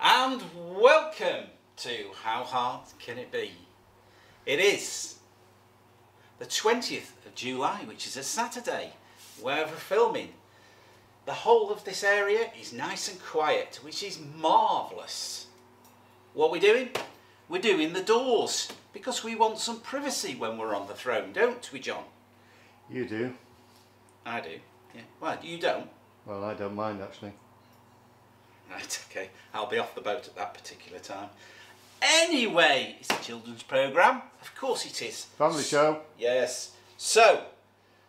And welcome to How Hard Can It Be? It is the 20th of July, which is a Saturday, where we're filming. The whole of this area is nice and quiet, which is marvellous. What are we doing? We're doing the doors, because we want some privacy when we're on the throne, don't we, John? You do. I do, yeah. Well, you don't? Well, I don't mind, actually. Right, okay. I'll be off the boat at that particular time. Anyway, it's a children's programme. Of course it is. Family show. Yes. So,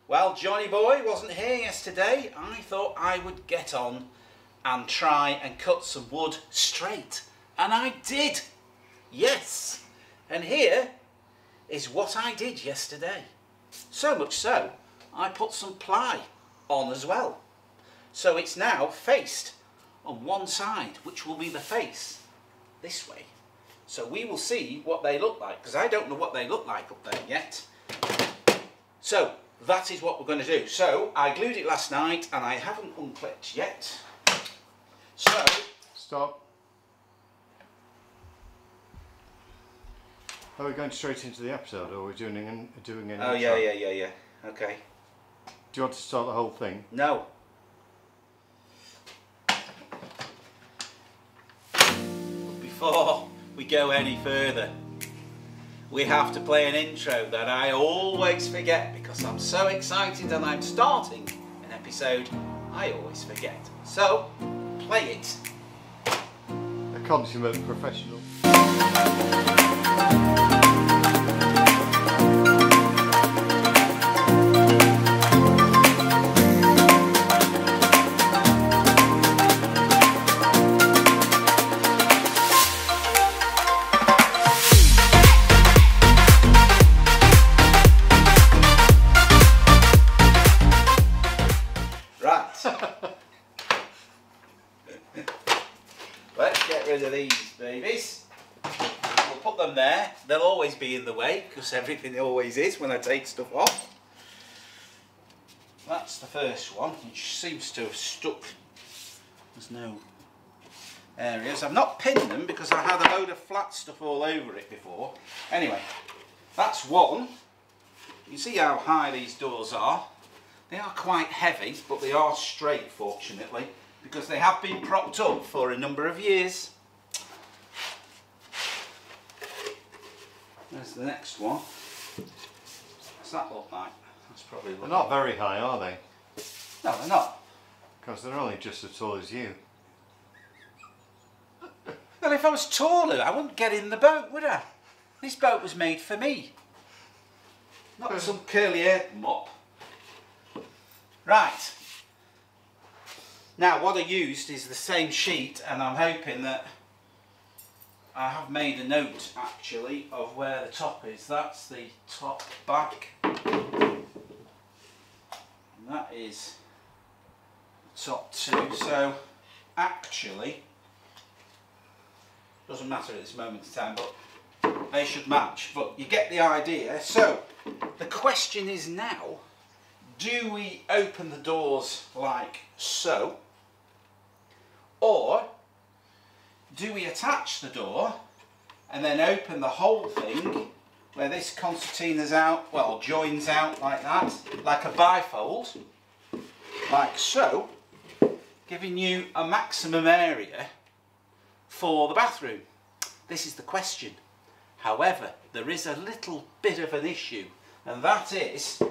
while Johnny Boy wasn't here yesterday, I thought I would get on and try and cut some wood straight. And I did. Yes. And here is what I did yesterday. So much so, I put some ply on as well. So it's now faced on one side, which will be the face this way. So we will see what they look like, because I don't know what they look like up there yet. So that is what we're going to do. So I glued it last night and I haven't unclipped yet. So stop. Are we going straight into the episode, or are we doing an oh intro? yeah. Okay. Do you want to start the whole thing? No. Before we go any further, we have to play an intro that I always forget because I'm so excited and I'm starting an episode. I always forget. So, play it. A consummate professional. Let's get rid of these babies. We'll put them there. They'll always be in the way, because everything always is when I take stuff off. That's the first one, which seems to have stuck. There's no areas. I've not pinned them because I had a load of flat stuff all over it before. Anyway, that's one. You can see how high these doors are. They are quite heavy, but they are straight, fortunately, because they have been propped up for a number of years. There's the next one. What's that look like? That's probably They're not very high, are they? No, they're not. Because they're only just as tall as you. Well, if I was taller, I wouldn't get in the boat, would I? This boat was made for me. Not some curly-haired mop. Right. Now, what I used is the same sheet, and I'm hoping that I have made a note, actually, of where the top is. That's the top back. And that is top two. So, actually, doesn't matter at this moment in time, but they should match. But you get the idea. So, the question is now, do we open the doors like so, or do we attach the door and then open the whole thing where this concertina's out, well, joins out like that, like a bifold, like so, giving you a maximum area for the bathroom? This is the question. However, there is a little bit of an issue, and that is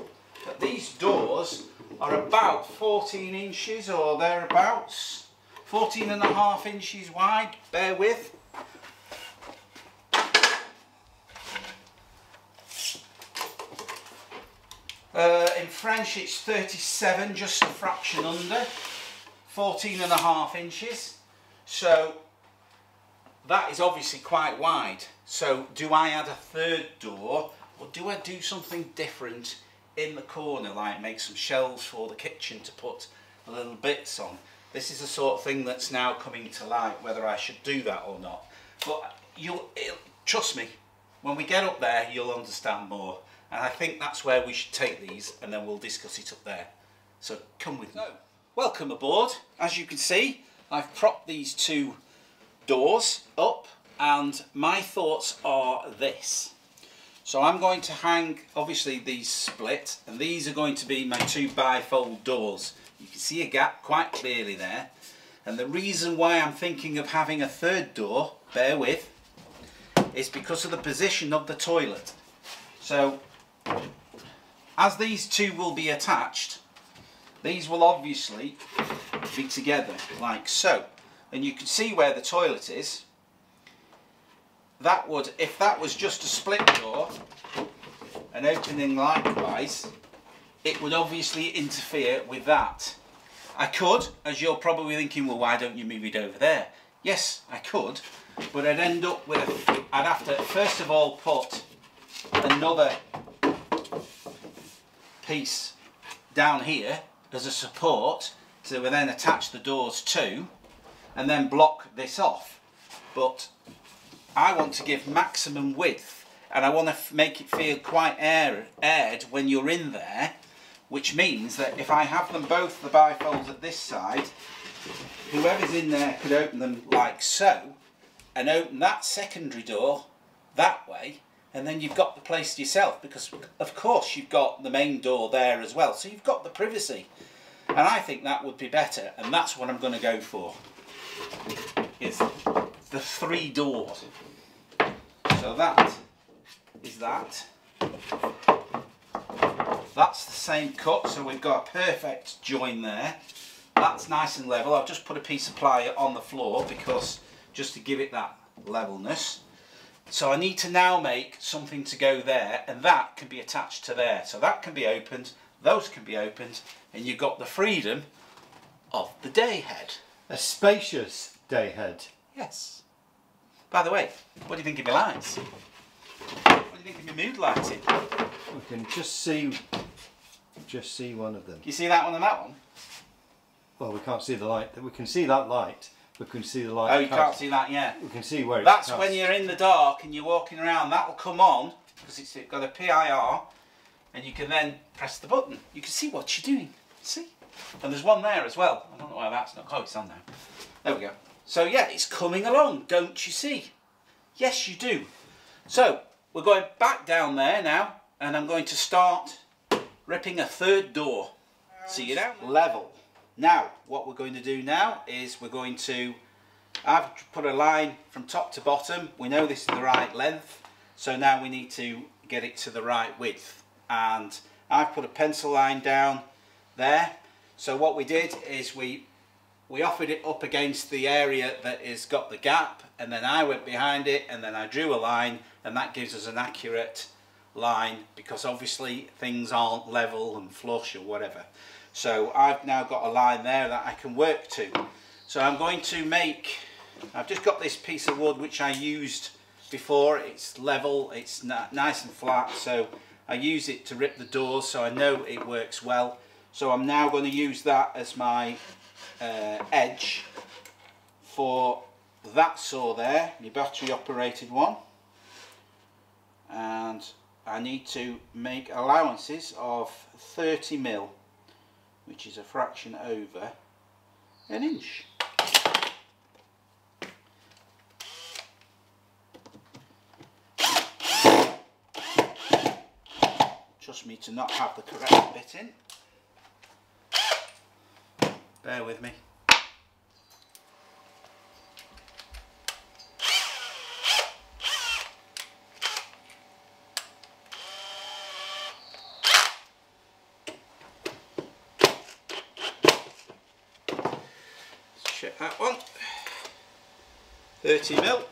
that these doors are about 14 inches or thereabouts, 14.5 inches wide, bear with. In French it's 37, just a fraction under, 14.5 inches. So that is obviously quite wide. So do I add a third door, or do I do something different in the corner, like make some shelves for the kitchen to put little bits on? This is the sort of thing that's now coming to light, whether I should do that or not. But trust me, when we get up there you'll understand more, and I think that's where we should take these, and then we'll discuss it up there. So come with me. Welcome aboard. As you can see, I've propped these two doors up, and my thoughts are this. So I'm going to hang, obviously these split, and these are going to be my 2 bifold doors. You can see a gap quite clearly there. And the reason why I'm thinking of having a 3rd door, bear with, is because of the position of the toilet. So, as these 2 will be attached, these will obviously be together, like so. And you can see where the toilet is. That would, if that was just a split door, and opening likewise, it would obviously interfere with that. I could, as you're probably thinking, well, why don't you move it over there? Yes, I could, but I'd end up with, I'd have to first of all put another piece down here as a support to then attach the doors to, and then block this off. But I want to give maximum width, and I want to make it feel quite aired when you're in there, which means that if I have them both the bifolds at this side, whoever's in there could open them like so, and open that secondary door that way, and then you've got the place to yourself, because of course you've got the main door there as well, so you've got the privacy. And I think that would be better, and that's what I'm going to go for, is the 3 doors. So that is that. That's the same cut, so we've got a perfect join there. That's nice and level. I've just put a piece of ply on the floor because just to give it that levelness. So I need to now make something to go there, and that can be attached to there. So that can be opened, those can be opened, and you've got the freedom of the day head. A spacious day head. Yes. By the way, what do you think of my lights? What do you think of my mood lighting? We can just see one of them. Can you see that one and that one? Well, we can't see the light. We can see that light. We can see the light. Oh, you can't see that yet. We can see where it's That's cast. when you're in the dark and you're walking around. That'll come on because it's got a PIR, and you can then press the button. You can see what you're doing. See? And there's one there as well. I don't know why that's not. Oh, it's on now. There we go. So yeah, it's coming along. Don't you see? Yes, you do. So we're going back down there now, and I'm going to start ripping a 3rd door. See you down level. Now, what we're going to do now is we're going to, I've put a line from top to bottom. We know this is the right length, so now we need to get it to the right width. And I've put a pencil line down there. So what we did is we offered it up against the area that has got the gap, and then I went behind it, and then I drew a line, and that gives us an accurate line, because obviously things aren't level and flush or whatever. So I've now got a line there that I can work to. So I'm going to make, I've just got this piece of wood which I used before. It's level, it's nice and flat, so I use it to rip the doors, so I know it works well. So I'm now going to use that as my edge for that saw there, my battery operated one. And I need to make allowances of 30mm, which is a fraction over an inch. Trust me to not have the correct bit in. Bear with me. Check that one. 30mm.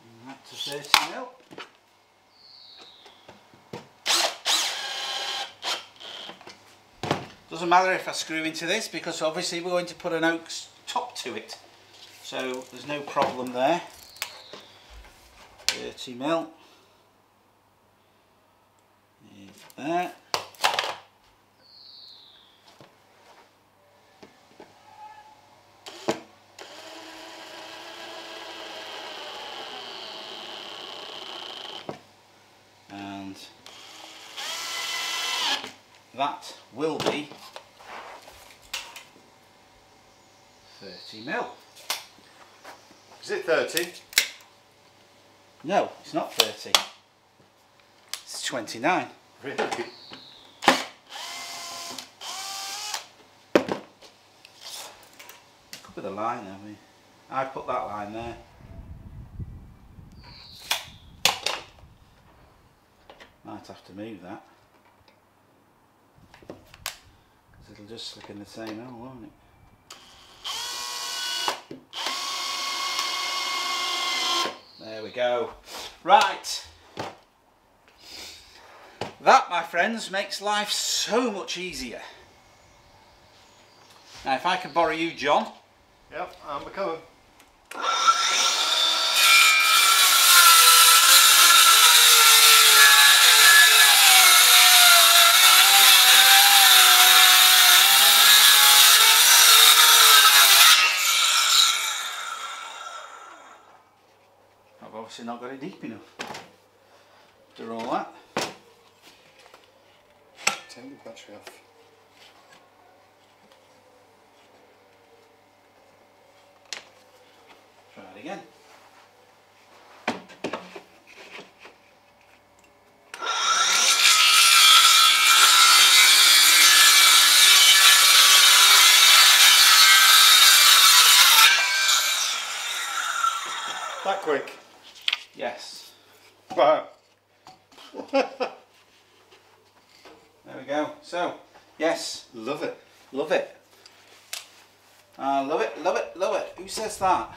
And that to 30mm. Doesn't matter if I screw into this, because obviously we're going to put an oak top to it, so there's no problem there. 30mm. There. And that will be 30mm. Is it 30? No, it's not 30. It's 29. Really? Could be the line, I mean. I put that line there. Might have to move that. Because it'll just slip in the same hole, won't it? There we go. Right. That, my friends, makes life so much easier. Now, if I could borrow you, John. Yep, I'm coming. I've obviously not got it deep enough. After all that. Take the battery off. Try it again. That quick? Yes. Wow. There we go. So, yes. Love it. Love it. Love it, love it, love it. Who says that?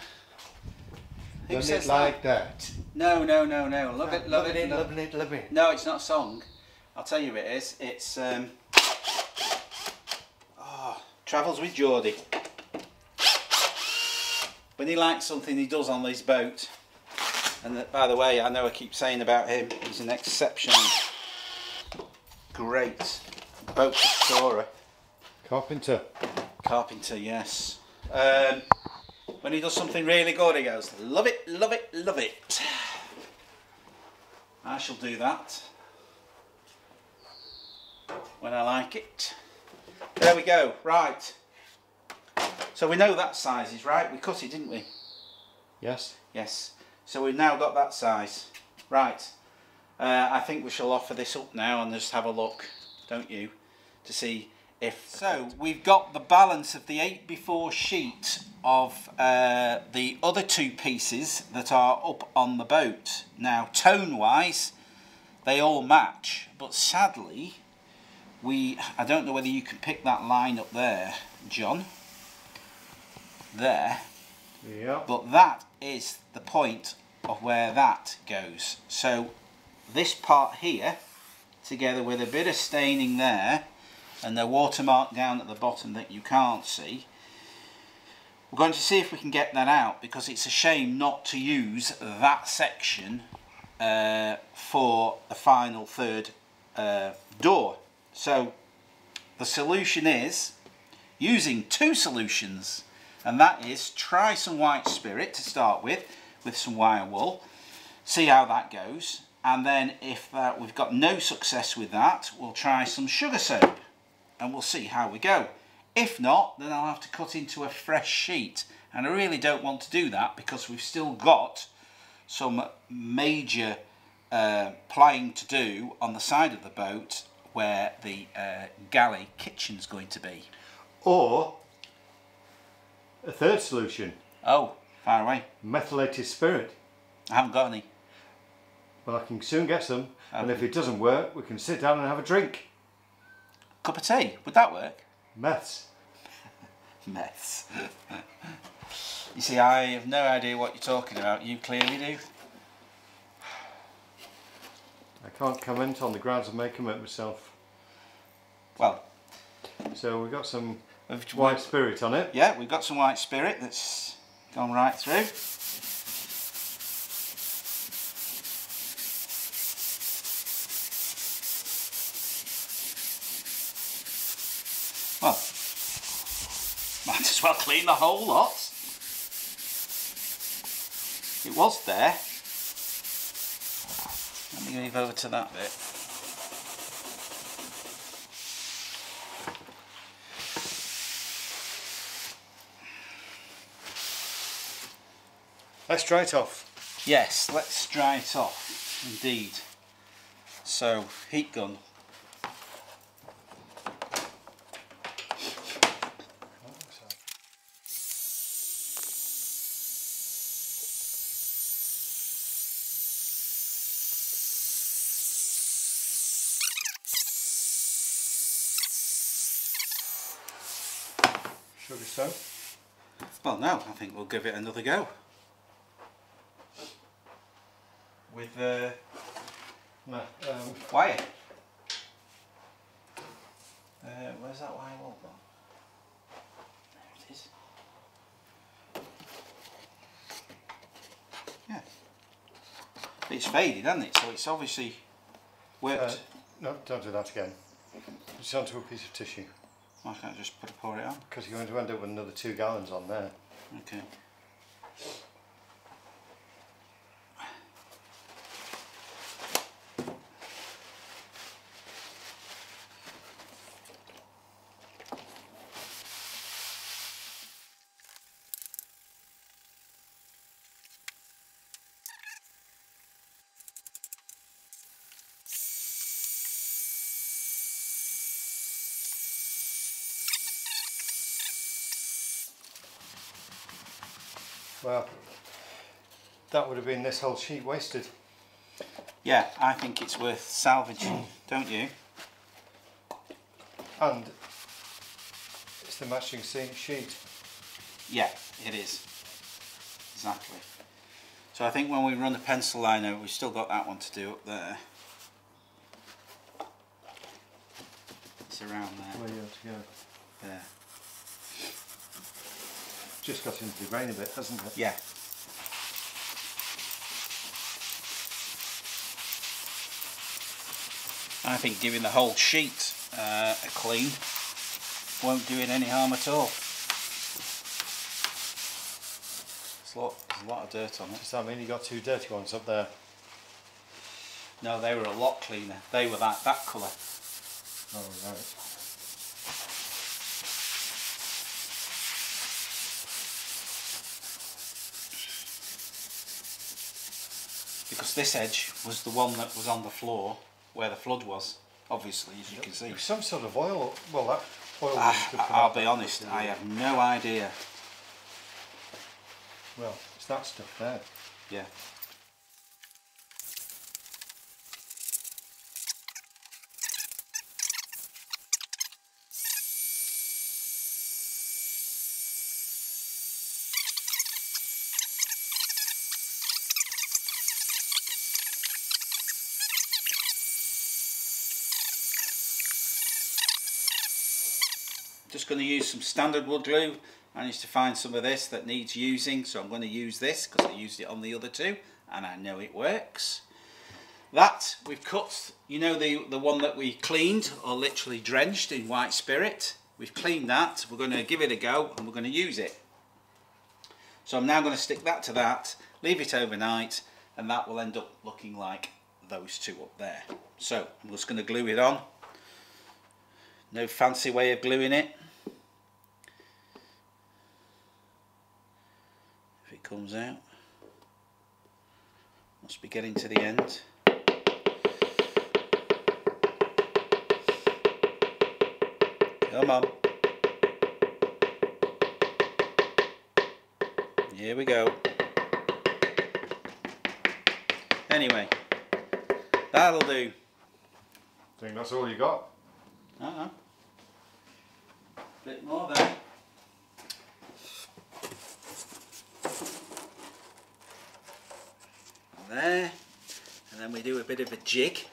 Who Love says it like that. No, no, no, no. Love it, love it, love it, love it. No, it's not a song. I'll tell you it is. It's Travels with Geordie. When he likes something, he does on this boat. And that, by the way, I know I keep saying about him, he's an exceptionally great boat restorer. Carpenter. Carpenter, yes. When he does something really good, he goes, love it, love it, love it. I shall do that when I like it. There we go, right. So we know that size is right. We cut it, didn't we? Yes. Yes. So we've now got that size. Right. I think we shall offer this up now and just have a look, don't you, to see if... So we've got the balance of the 8x4 sheet of the other two pieces that are up on the boat. Now, tone-wise, they all match, but sadly, I don't know whether you can pick that line up there, John. There. Yeah. But that is the point of where that goes. So this part here, together with a bit of staining there and the watermark down at the bottom that you can't see, we're going to see if we can get that out, because it's a shame not to use that section for the final third door. So the solution is using two solutions, and that is try some white spirit to start with some wire wool, see how that goes, and then if we've got no success with that, we'll try some sugar soap and we'll see how we go. If not, then I'll have to cut into a fresh sheet, and I really don't want to do that because we've still got some major plying to do on the side of the boat where the galley kitchen's going to be. Or a third solution. Oh, far away. Methylated spirit. I haven't got any. Well, I can soon get some, and Okay. if it doesn't work, we can sit down and have a drink. Cup of tea, would that work? Meths. Mess. You see, I have no idea what you're talking about. You clearly do. I can't comment on the grounds I may commit myself. Well, So we've got some we've- white spirit on it. yeah, we've got some white spirit that's gone right through. Well, might as well clean the whole lot. It was there. Let me move over to that bit. Let's dry it off. Yes, let's dry it off, indeed. So, heat gun. Sugar stone? Well, no, I think we'll give it another go. With wire. Where's that wire wall gone? There it is. Yeah. It's faded, hasn't it? So it's obviously worked. No, don't do that again. It's onto a piece of tissue. Why can't I just pour it on? Because you're going to end up with another 2 gallons on there. Okay. Well, that would have been this whole sheet wasted. Yeah, I think it's worth salvaging, don't you? And it's the matching sheet. Yeah, it is. Exactly. So I think when we run the pencil line over, we've still got that one to do up there. It's around there. Where you have to go. There. Just got into the grain a bit, hasn't it? Yeah. I think giving the whole sheet a clean won't do it any harm at all. There's a lot of dirt on it. Does that mean you got 2 dirty ones up there? No, they were a lot cleaner. They were that colour. Oh, right. Because this edge was the one that was on the floor where the flood was, obviously, as you can see. Some sort of oil, well, that oil I'll be honest, I have no idea. Well, it's that stuff there. Yeah. Just going to use some standard wood glue. I managed to find some of this that needs using, so I'm going to use this because I used it on the other two and I know it works. That we've cut, you know, the one that we cleaned or literally drenched in white spirit. We've cleaned that. We're going to give it a go and we're going to use it. So I'm now going to stick that to that, leave it overnight, and that will end up looking like those two up there. So I'm just going to glue it on. No fancy way of gluing it. If it comes out, must be getting to the end. Come on. Here we go. Anyway, that'll do. I think that's all you got. Bit more there. There, and then we do a bit of a jig.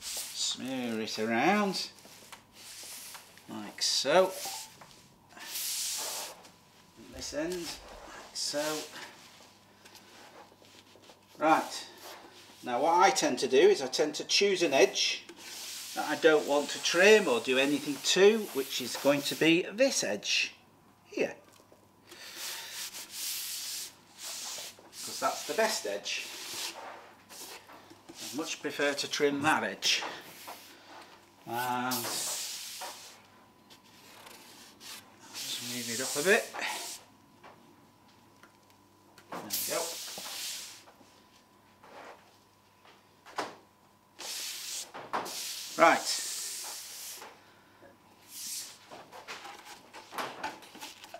Smear it around like so. And this end like so. Right, now what I tend to do is I tend to choose an edge that I don't want to trim or do anything to, which is going to be this edge here, because that's the best edge. I much prefer to trim that edge. And just move it up a bit. There we go. Right.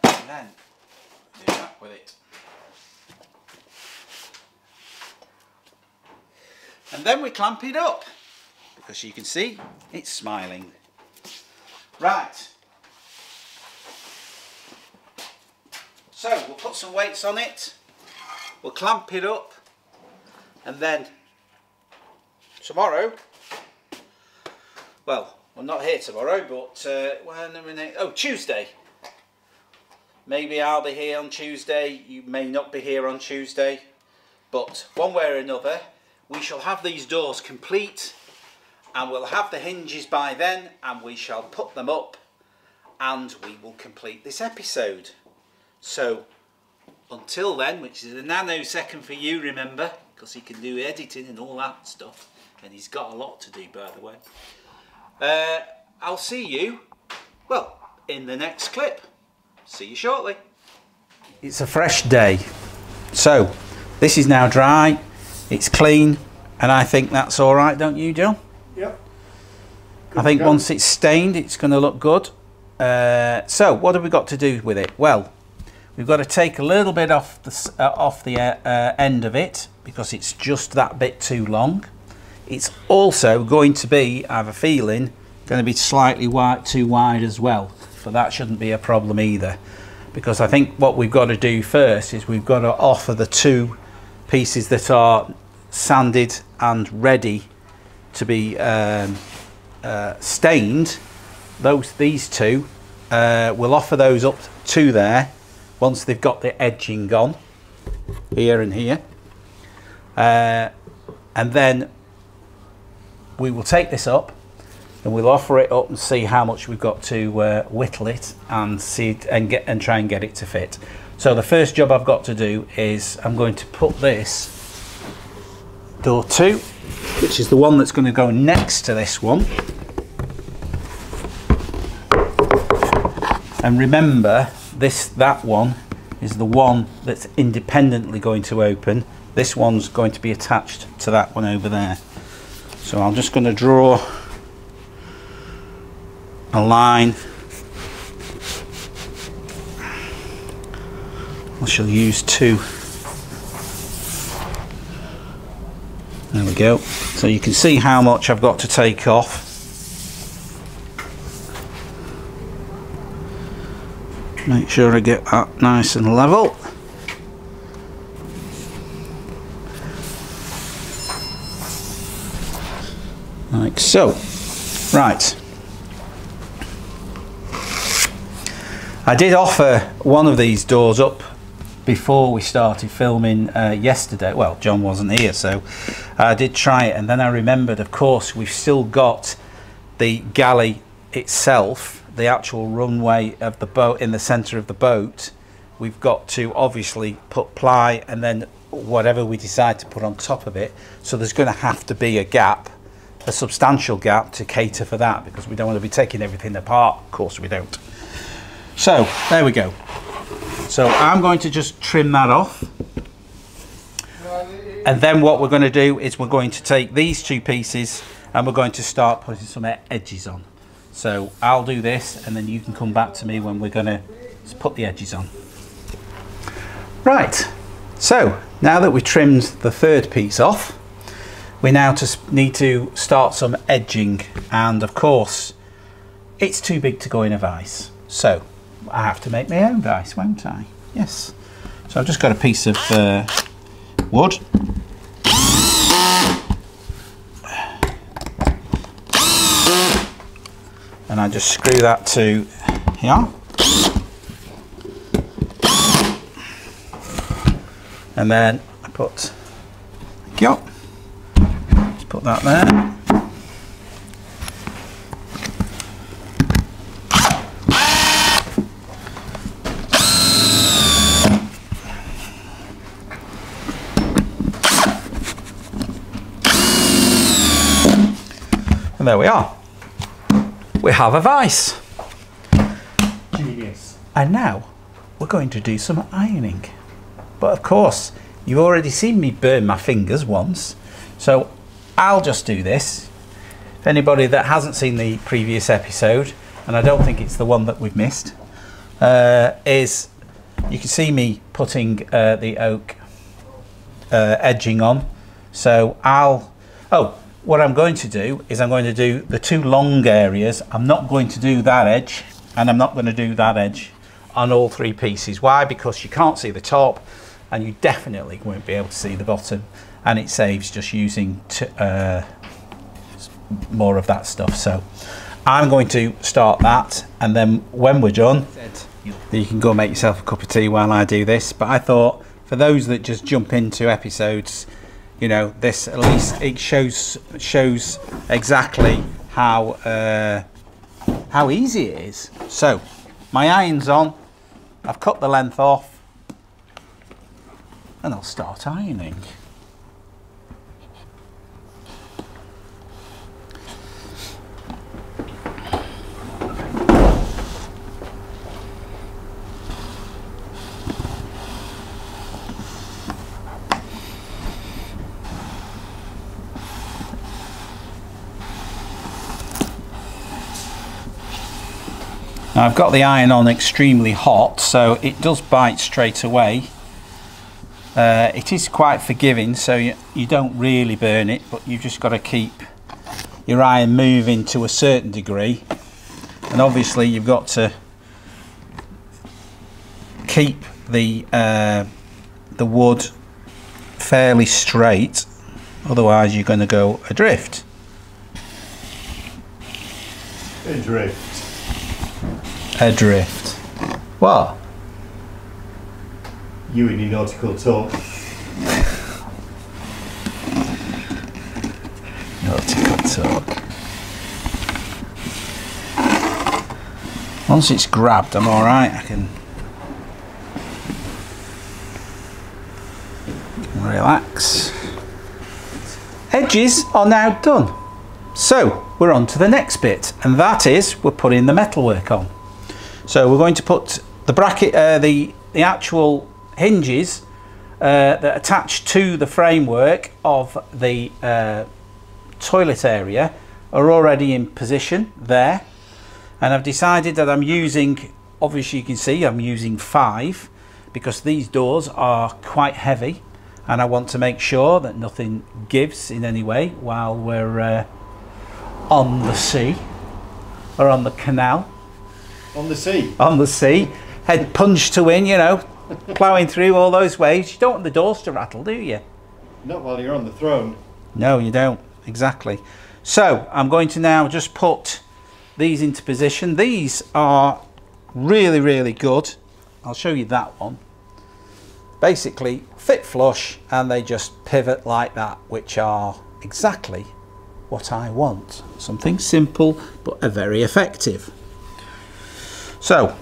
And then do that with it. And then we clamp it up, because you can see it's smiling. Right. So we'll put some weights on it, we'll clamp it up, and then tomorrow, well, we're not here tomorrow, but Tuesday. Maybe I'll be here on Tuesday, you may not be here on Tuesday, but one way or another, we shall have these doors complete, and we'll have the hinges by then, and we shall put them up, and we will complete this episode. So until then, which is a nanosecond for you, remember, because he can do editing and all that stuff, and he's got a lot to do, by the way. I'll see you, well, in the next clip. See you shortly. It's a fresh day, so this is now dry, it's clean, and I think that's all right, don't you, John? Yep. I think once it's stained, it's going to look good. So what have we got to do with it? Well, we've got to take a little bit off the end of it, because it's just that bit too long. It's also going to be, I have a feeling, going to be slightly too wide as well, but that shouldn't be a problem either, because I think what we've got to do first is we've got to offer the two pieces that are sanded and ready to be stained. These two, we'll offer those up to there once they've got the edging on here and here, and then we will take this up and we'll offer it up and see how much we've got to whittle it and see it and try and get it to fit. So the first job I've got to do is I'm going to put this door 2, which is the one that's going to go next to this one. And remember, that one is the one that's independently going to open. This one's going to be attached to that one over there. So I'm just going to draw a line. I shall use 2. There we go. So you can see how much I've got to take off. Make sure I get that nice and level. Like so. Right. I did offer one of these doors up before we started filming yesterday. Well, John wasn't here, so I did try it, and then I remembered, of course, we've still got the galley itself, the actual runway of the boat in the center of the boat. We've got to obviously put ply and then whatever we decide to put on top of it. So there's going to have to be a gap, a substantial gap, to cater for that, because we don't want to be taking everything apart. Of course we don't. So there we go. So I'm going to just trim that off, and then what we're going to do is we're going to take these two pieces and we're going to start putting some edges on. So I'll do this and then you can come back to me when we're going to put the edges on. Right, so now that we've trimmed the third piece off, we now just need to start some edging, and of course it's too big to go in a vise, so I have to make my own vise, won't I? Yes. So I've just got a piece of wood. And I just screw that to here. And then I put, just put that there. And there we are. We have a vise. Genius. And now we're going to do some ironing. But of course, you've already seen me burn my fingers once, so I'll just do this. If anybody that hasn't seen the previous episode, and I don't think it's the one that we've missed, is you can see me putting the oak edging on. So what I'm going to do is I'm going to do the two long areas. I'm not going to do that edge, and I'm not going to do that edge on all three pieces. Why? Because you can't see the top, and you definitely won't be able to see the bottom, and it saves just using more of that stuff. So I'm going to start that, and then when we're done, you can go make yourself a cup of tea while I do this. But I thought for those that just jump into episodes, you know, this at least it shows exactly how easy it is. So my iron's on, I've cut the length off, and I'll start ironing. Now I've got the iron on extremely hot, so it does bite straight away. It is quite forgiving, so you don't really burn it, but you've just got to keep your iron moving to a certain degree. And obviously you've got to keep the wood fairly straight, otherwise you're going to go adrift. Adrift. Adrift. What? You and your nautical talk. Nautical talk. Once it's grabbed, I'm alright. I can relax. Edges are now done. So we're on to the next bit, and that is we're putting the metalwork on. So we're going to put the bracket, the actual hinges that attach to the framework of the toilet area are already in position there, and I've decided that I'm using, obviously you can see I'm using 5 because these doors are quite heavy, and I want to make sure that nothing gives in any way while we're on the sea or on the canal. On the sea. On the sea, head punched to win, you know, ploughing through all those waves. You don't want the doors to rattle, do you? Not while you're on the throne. No, you don't, exactly. So I'm going to now just put these into position. These are really, really good. I'll show you that one. Basically fit flush, and they just pivot like that, which are exactly what I want. Something simple but very effective. So,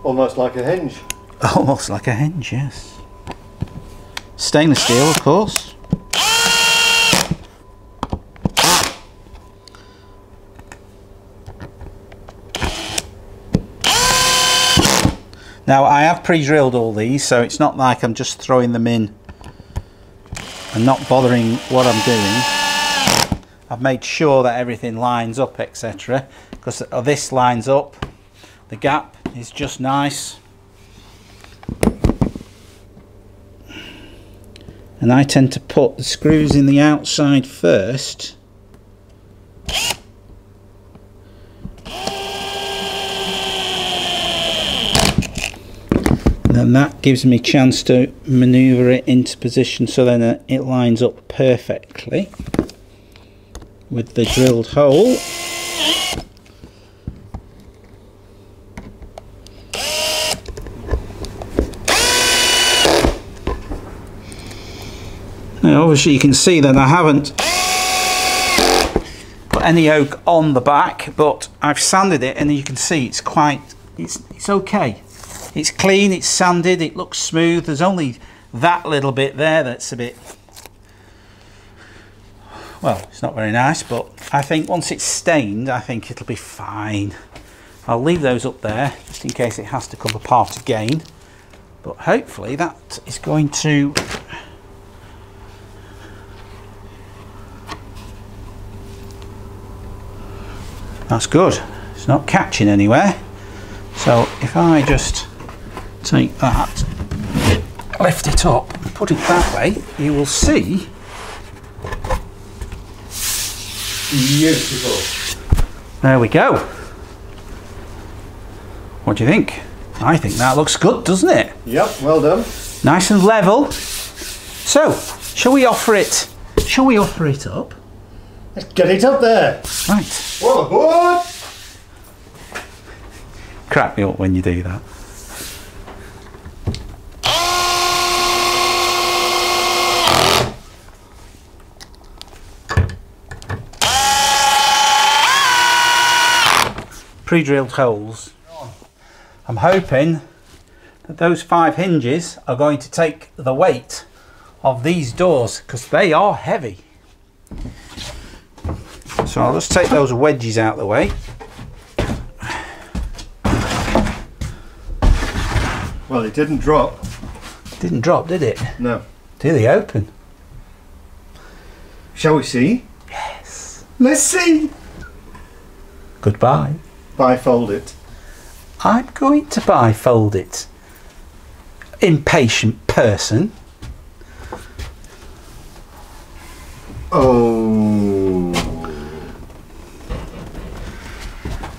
almost like a hinge. Almost like a hinge, yes. Stainless steel, of course. Now I have pre-drilled all these, so it's not like I'm just throwing them in and not bothering what I'm doing. I've made sure that everything lines up, etc. Because this lines up. The gap is just nice, and I tend to put the screws in the outside first, and then that gives me a chance to maneuver it into position so then it lines up perfectly with the drilled hole. Now obviously you can see that I haven't put any oak on the back, but I've sanded it, and you can see it's okay. It's clean, it's sanded, it looks smooth. There's only that little bit there that's a bit, well, it's not very nice, but I think once it's stained, I think it'll be fine. I'll leave those up there just in case it has to come apart again. But hopefully that is going to... That's good. It's not catching anywhere. So if I just take that, lift it up and put it that way, you will see. Beautiful. There we go. What do you think? I think that looks good, doesn't it? Yep, well done. Nice and level. So, shall we offer it? Shall we offer it up? Let's get it up there. Right. Whoa, what? Crack me up when you do that. Pre-drilled holes. I'm hoping that those 5 hinges are going to take the weight of these doors because they are heavy. So I'll just take those wedges out of the way. Well, it didn't drop. Didn't drop, did it? No. Did they open? Shall we see? Yes. Let's see. Goodbye. Bifold it. I'm going to bifold it. Impatient person. Oh.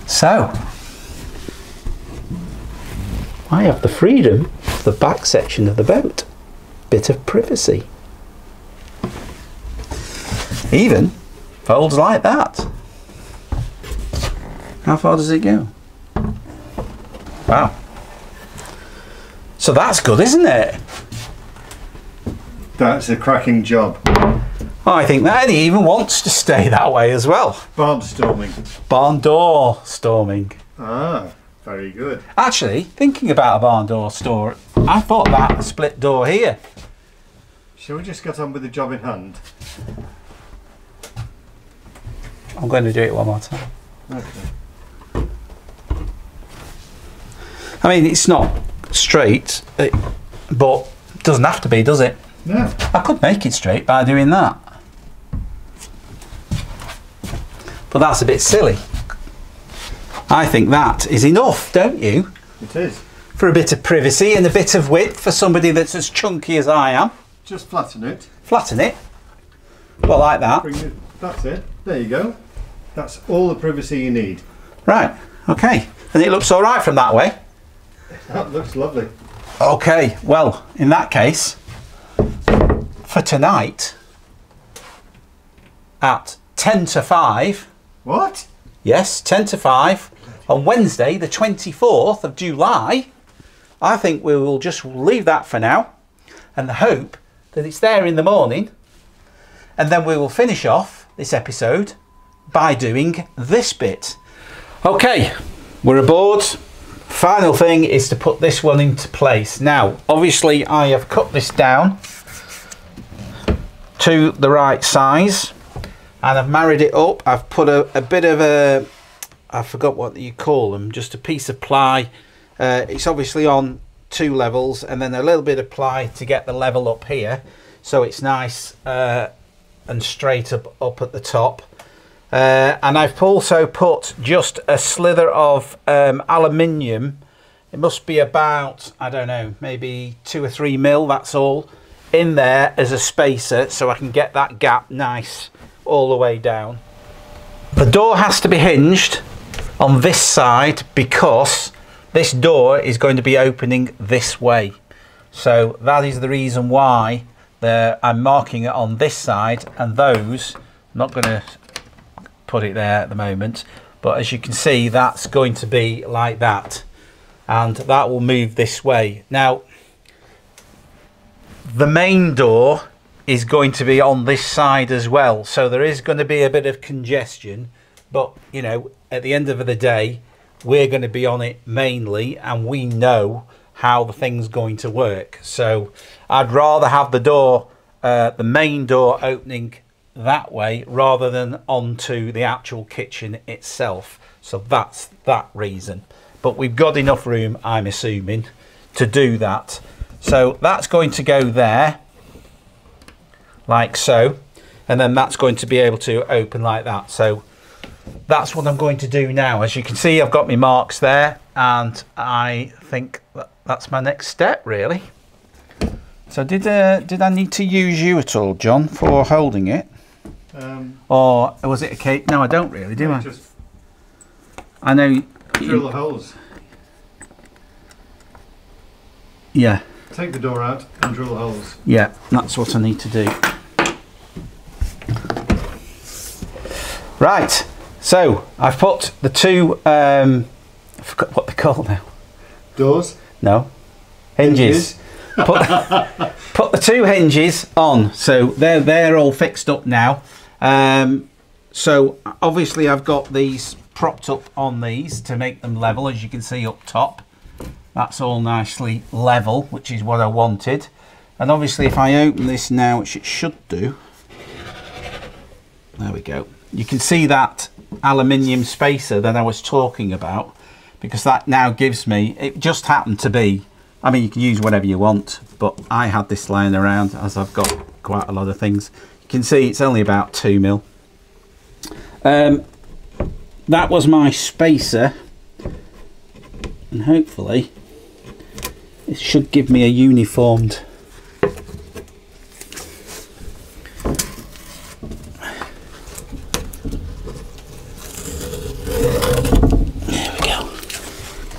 So, I have the freedom of the back section of the boat. Bit of privacy. Even folds like that. How far does it go? Wow. So that's good, isn't it? That's a cracking job. I think that, and he even wants to stay that way as well. Barnstorming. Barn door storming. Ah, very good. Actually, thinking about a barn door store, I thought about a split door here. Shall we just get on with the job in hand? I'm going to do it one more time. Okay. I mean, it's not straight, but it doesn't have to be, does it? No. I could make it straight by doing that. But that's a bit silly. I think that is enough, don't you? It is. For a bit of privacy and a bit of width for somebody that's as chunky as I am. Just flatten it. Flatten it. Well, like that. Bring it. That's it. There you go. That's all the privacy you need. Right, okay. And it looks all right from that way. That looks lovely. Okay, well, in that case, for tonight, at 10 to 5. What? Yes, 10 to 5 on Wednesday, the 24th of July. I think we will just leave that for now and hope that it's there in the morning. And then we will finish off this episode by doing this bit. Okay, we're aboard. Final thing is to put this one into place. Now, obviously I have cut this down to the right size. And I've married it up. I've put a bit of a, I forgot what you call them, just a piece of ply. It's obviously on 2 levels and then a little bit of ply to get the level up here. So it's nice and straight up at the top. And I've also put just a slither of aluminium. It must be about, I don't know, maybe 2 or 3 mil, that's all, in there as a spacer so I can get that gap nice all the way down. The door has to be hinged on this side because this door is going to be opening this way. So that is the reason why I'm marking it on this side, and those, I'm not going to put it there at the moment, but as you can see that's going to be like that, and that will move this way. Now the main door is going to be on this side as well, so there is going to be a bit of congestion, but you know, at the end of the day we're going to be on it mainly and we know how the thing's going to work. So I'd rather have the door, the main door, opening that way rather than onto the actual kitchen itself. So that's that reason, but we've got enough room, I'm assuming, to do that. So that's going to go there, like so, and then that's going to be able to open like that. So that's what I'm going to do now. As you can see, I've got my marks there, and I think that's my next step, really. So did I need to use you at all, John, for holding it? Or was it a case? No, I don't really, do I? Just I know. drill the holes. Yeah. Take the door out and drill the holes. Yeah, that's what I need to do. Right. So I've put the two. I forgot what they're called now. Doors? No. Hinges. Put the two hinges on, so they're all fixed up now. So obviously I've got these propped up on these to make them level, as you can see up top. That's all nicely level, which is what I wanted. And obviously if I open this now, which it should do, there we go. You can see that aluminium spacer that I was talking about, because that now gives me, it just happened to be, I mean, you can use whatever you want, but I had this lying around as I've got quite a lot of things. You can see it's only about 2mm. That was my spacer, and hopefully it should give me a uniformed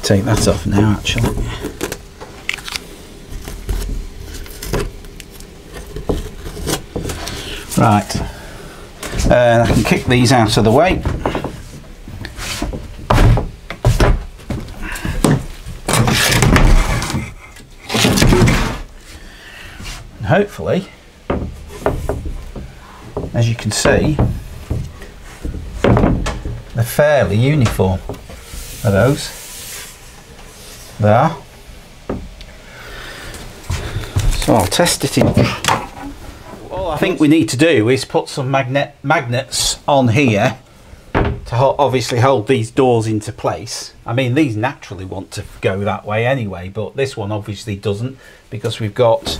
take that off now, actually. Right, I can kick these out of the way. And hopefully, as you can see, they're fairly uniform, are those? There. So I'll test it in. All I think we need to do is put some magnets on here to obviously hold these doors into place. I mean, these naturally want to go that way anyway, but this one obviously doesn't, because we've got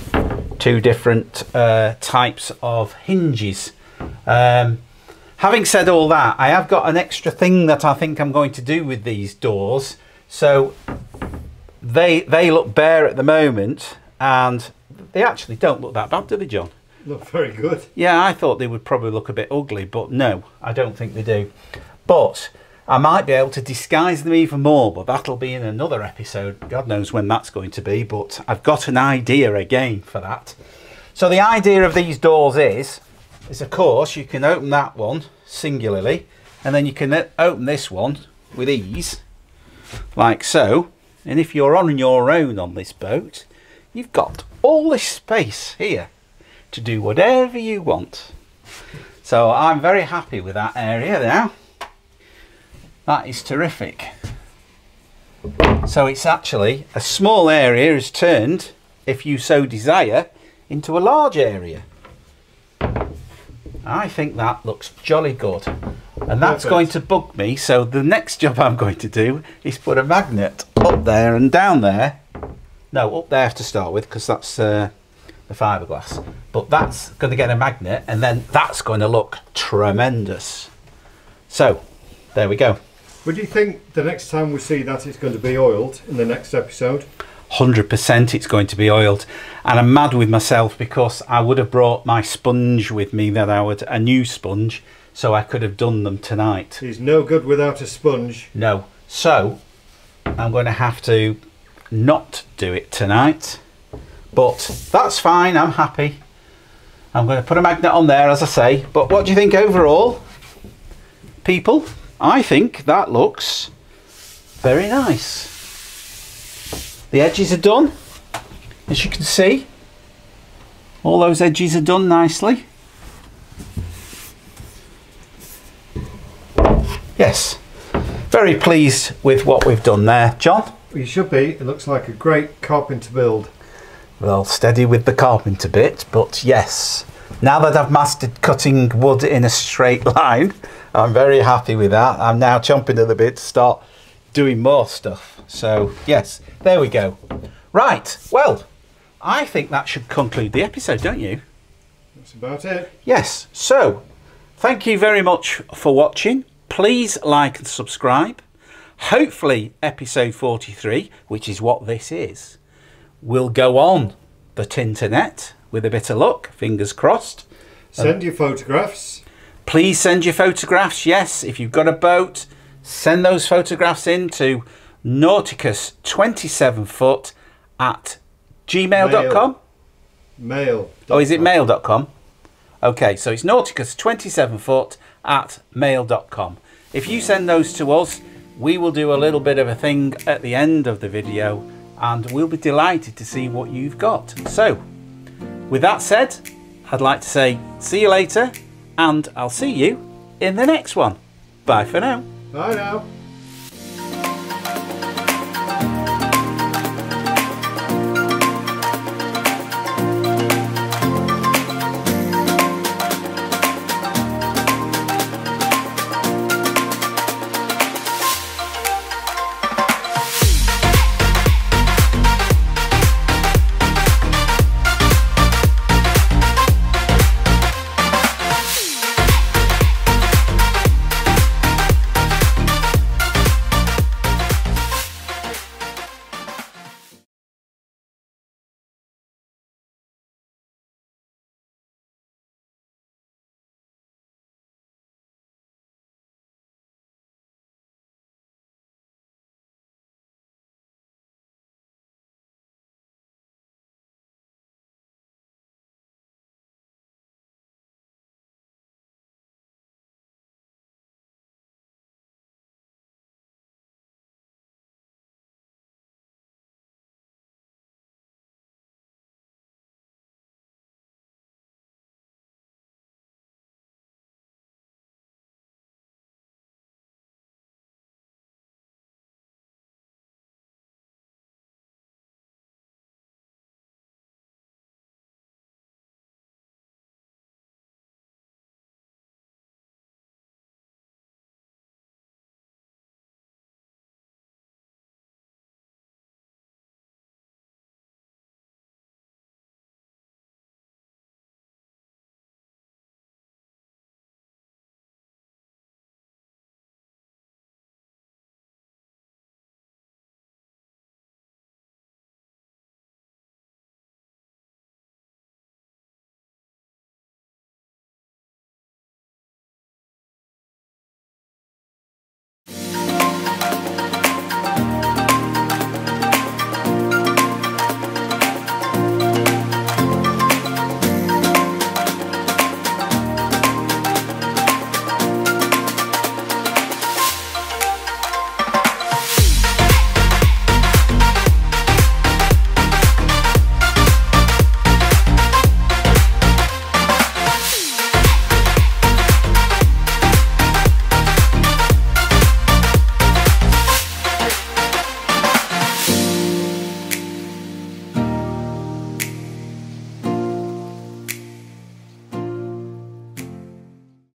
two different types of hinges. Having said all that, I have got an extra thing that I think I'm going to do with these doors. So they look bare at the moment, and they actually don't look that bad, do they, John? Look very good. Yeah, I thought they would probably look a bit ugly, but no, I don't think they do. But I might be able to disguise them even more, but that'll be in another episode. God knows when that's going to be, but I've got an idea again for that. So the idea of these doors is of course you can open that one singularly, and then you can open this one with ease, like so. And if you're on your own on this boat, you've got all this space here to do whatever you want. So I'm very happy with that area now. That is terrific. So it's actually a small area is turned, if you so desire, into a large area. I think that looks jolly good. And that's going to bug me, so the next job I'm going to do is put a magnet up there and down there. No, up there to start with, because that's the fiberglass. But that's going to get a magnet, and then that's going to look tremendous. So, there we go. Would you think the next time we see that it's going to be oiled in the next episode? 100% it's going to be oiled, and I'm mad with myself because I would have brought my sponge with me, a new sponge, so I could have done them tonight. He's no good without a sponge. No, so I'm going to have to not do it tonight, but that's fine, I'm happy. I'm going to put a magnet on there, as I say. But what do you think overall, people? I think that looks very nice. The edges are done, as you can see. All those edges are done nicely. Yes, very pleased with what we've done there. John? You should be. It looks like a great carpenter build. Well, steady with the carpenter bit, but yes. Now that I've mastered cutting wood in a straight line, I'm very happy with that. I'm now chomping at the bit to start doing more stuff. So, yes, there we go. Right, well, I think that should conclude the episode, don't you? That's about it. Yes. So, thank you very much for watching. Please like and subscribe. Hopefully, episode 43, which is what this is, will go on the Tinternet with a bit of luck. Fingers crossed. Send your photographs. Please send your photographs. Yes, if you've got a boat, send those photographs in to Nauticus 27foot at gmail.com. Mail. Oh, is it mail.com? Okay, so it's Nauticus 27foot at mail.com. If you send those to us, we will do a little bit of a thing at the end of the video and we'll be delighted to see what you've got. So, with that said, I'd like to say see you later and I'll see you in the next one. Bye for now. Bye now.